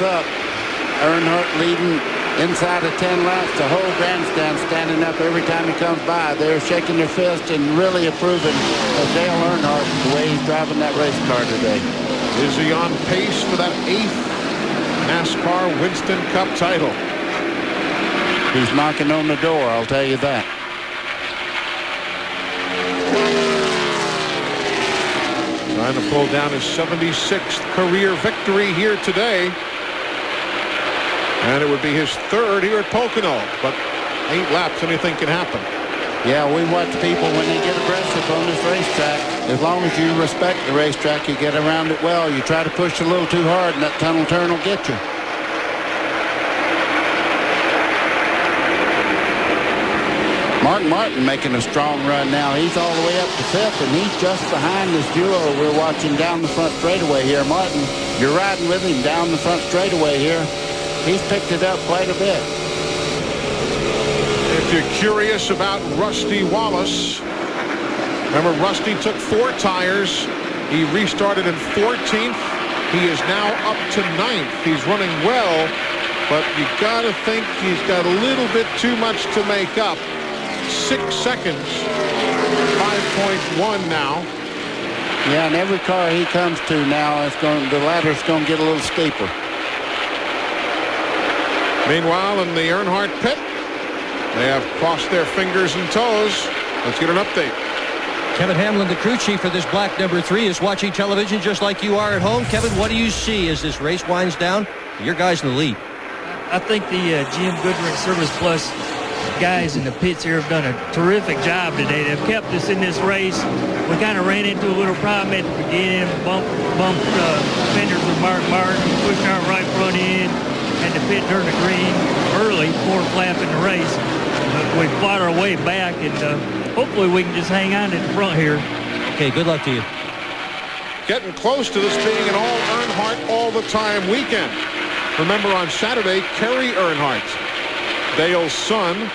laps up. Earnhardt leading inside of 10 laps. The whole grandstand standing up every time he comes by. They're shaking their fist and really approving of Dale Earnhardt, the way he's driving that race car today. Is he on pace for that 8th NASCAR Winston Cup title? He's knocking on the door, I'll tell you that. Trying to pull down his 76th career victory here today. And it would be his 3rd here at Pocono. But 8 laps, anything can happen. Yeah, we watch people when they get aggressive on this racetrack. As long as you respect the racetrack, you get around it well. You try to push a little too hard, and that tunnel turn will get you. Martin making a strong run now. He's all the way up to 5th, and he's just behind this duo we're watching down the front straightaway here. Martin, you're riding with him down the front straightaway here. He's picked it up quite a bit. If you're curious about Rusty Wallace, remember Rusty took 4 tires. He restarted in 14th. He is now up to 9th. He's running well, but you got to think he's got a little bit too much to make up. 6 seconds, 5.1 now. Yeah, and every car he comes to now, the ladder's going to get a little steeper. Meanwhile, in the Earnhardt pit, they have crossed their fingers and toes. Let's get an update. Kevin Hamlin, the crew chief for this black number 3, is watching television just like you are at home. Kevin, what do you see as this race winds down? Your guys in the lead. I think the GM Goodwin Service Plus guys in the pits here have done a terrific job today. They've kept us in this race. We kind of ran into a little problem at the beginning, bumped fenders with Mark Martin, pushed our right front end, and the pit turned the green early, 4th lap in the race. We fought our way back, and hopefully we can just hang on at the front here. Okay, good luck to you. Getting close to this being an all Earnhardt all the time weekend. Remember on Saturday, Kerry Earnhardt, Dale's son,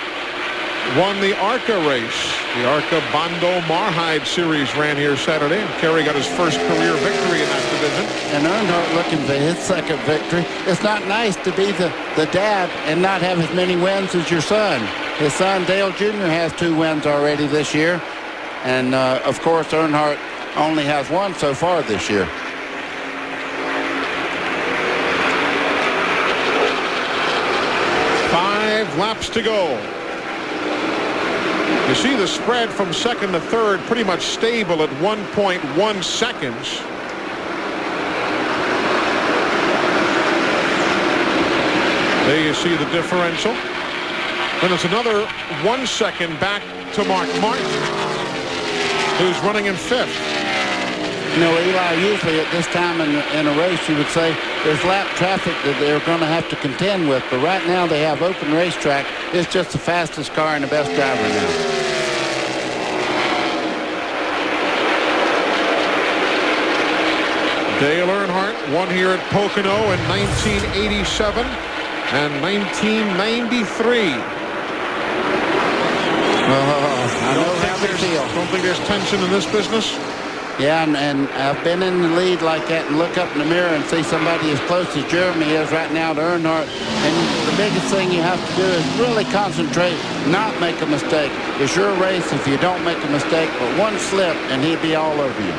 won the ARCA race. The ARCA Bondo Marhide Series ran here Saturday, and Kerry got his first career victory in that division. And Earnhardt looking for his 2nd victory. It's not nice to be the dad and not have as many wins as your son. His son, Dale Jr., has 2 wins already this year. And, of course, Earnhardt only has 1 so far this year. Laps to go. You see the spread from 2nd to 3rd pretty much stable at 1.1 seconds. There you see the differential. And it's another 1 second back to Mark Martin, who's running in 5th. You know, Eli, usually at this time in a race, you would say there's lap traffic that they're going to have to contend with. But right now they have open racetrack. It's just the fastest car and the best driver now. Dale Earnhardt won here at Pocono in 1987 and 1993. I Don't think there's tension in this business? Yeah, and I've been in the lead like that and look up in the mirror and see somebody as close as Jeremy is right now to Earnhardt. And the biggest thing you have to do is really concentrate, not make a mistake. It's your race if you don't make a mistake, but 1 slip and he'd be all over you.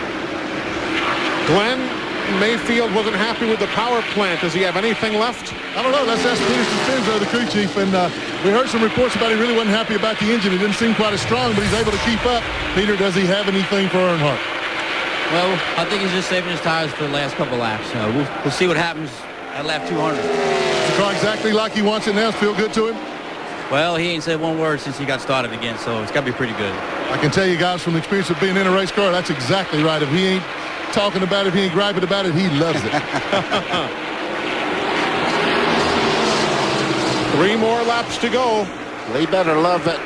Glenn, Mayfield wasn't happy with the power plant. Does he have anything left? I don't know. Let's ask Peter Costanzo, the crew chief. And we heard some reports about he really wasn't happy about the engine. It didn't seem quite as strong, but he's able to keep up. Peter, does he have anything for Earnhardt? Well, I think he's just saving his tires for the last couple laps. We'll see what happens at lap 200. Is the car exactly like he wants it now? Feel good to him? Well, he ain't said 1 word since he got started again, so it's got to be pretty good. I can tell you guys from the experience of being in a race car, that's exactly right. If he ain't talking about it, if he ain't griping about it, he loves it. 3 more laps to go. Well, he better love that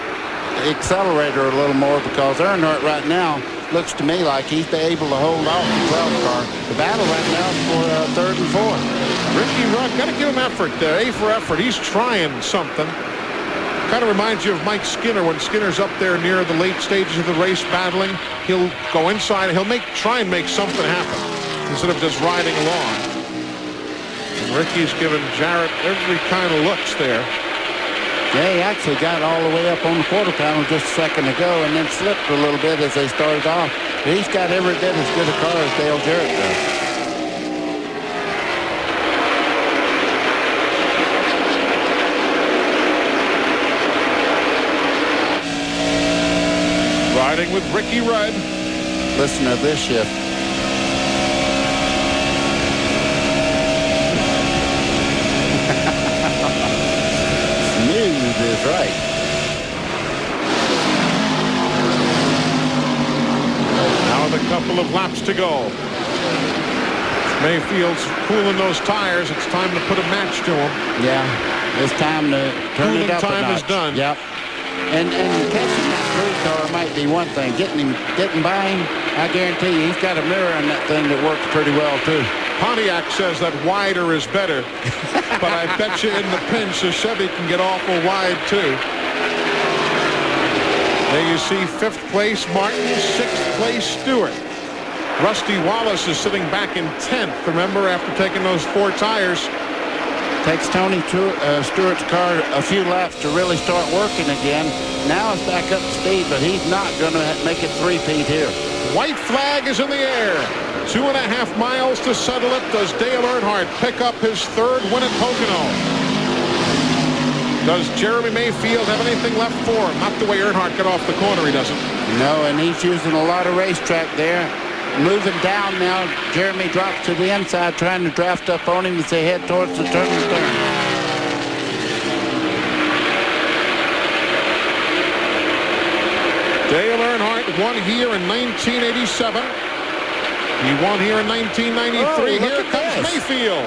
accelerator a little more because Earnhardt right now looks to me like he's able to hold off the 12 car. The battle right now is for 3rd and 4th. Ricky Rudd, got to give him effort there. A for effort. He's trying something. Kind of reminds you of Mike Skinner when Skinner's up there near the late stages of the race battling. He'll go inside and he'll try and make something happen instead of just riding along. Ricky's given Jarrett every kind of looks there. Yeah, he actually got all the way up on the quarter panel just a second ago and then slipped a little bit as they started off. He's got every bit as good a car as Dale Jarrett does. Riding with Ricky Rudd. Listen to this shift. Smooth is right. Now with a couple of laps to go. Mayfield's cooling those tires. It's time to put a match to him. Yeah, it's time to turn it up a notch. Time is done. Yep. And catching that crew car might be one thing. Getting by him, I guarantee you, he's got a mirror in that thing that works pretty well too. Pontiac says that wider is better, but I bet you in the pinch, the Chevy can get awful wide too. There you see 5th place Martin, 6th place Stewart. Rusty Wallace is sitting back in 10th. Remember, after taking those 4 tires. Takes Tony Stewart's car a few laps to really start working again. Now it's back up to speed, but he's not going to make it three-peat here. White flag is in the air. 2.5 miles to settle it. Does Dale Earnhardt pick up his 3rd win at Pocono? Does Jeremy Mayfield have anything left for him? Not the way Earnhardt got off the corner, he doesn't. No, and he's using a lot of racetrack there. Moving down now, Jeremy drops to the inside, trying to draft up on him as they head towards the turn. Dale Earnhardt won here in 1987. He won here in 1993. Oh, here comes Mayfield.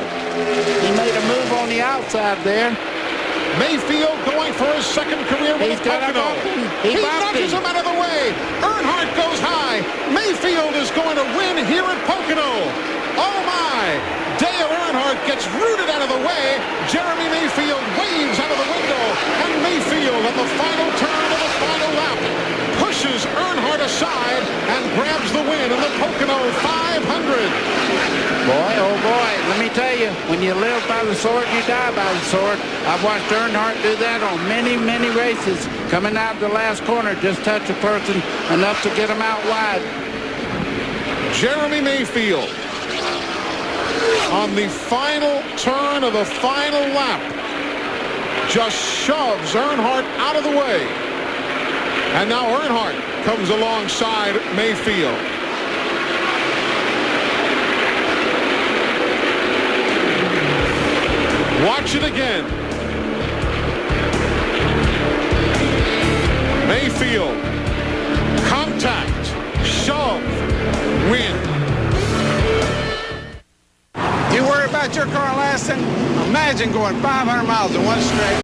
He made a move on the outside there. Mayfield going for his 2nd career win at Pocono. He nudges him out of the way. Earnhardt goes high. Mayfield is going to win here at Pocono. Oh my! Dale Earnhardt gets rooted out of the way. Jeremy Mayfield waves out of the window. And Mayfield at the final turn of the final lap pushes Earnhardt aside and grabs the win in the Pocono 500. Boy, oh boy, let me tell you, when you live by the sword, you die by the sword. I've watched Earnhardt do that on many, many races. Coming out of the last corner, just touch a person enough to get him out wide. Jeremy Mayfield on the final turn of the final lap just shoves Earnhardt out of the way. And now Earnhardt comes alongside Mayfield. Watch it again. Mayfield, contact, shove, win. You worry about your car lasting? Imagine going 500 miles in one straight.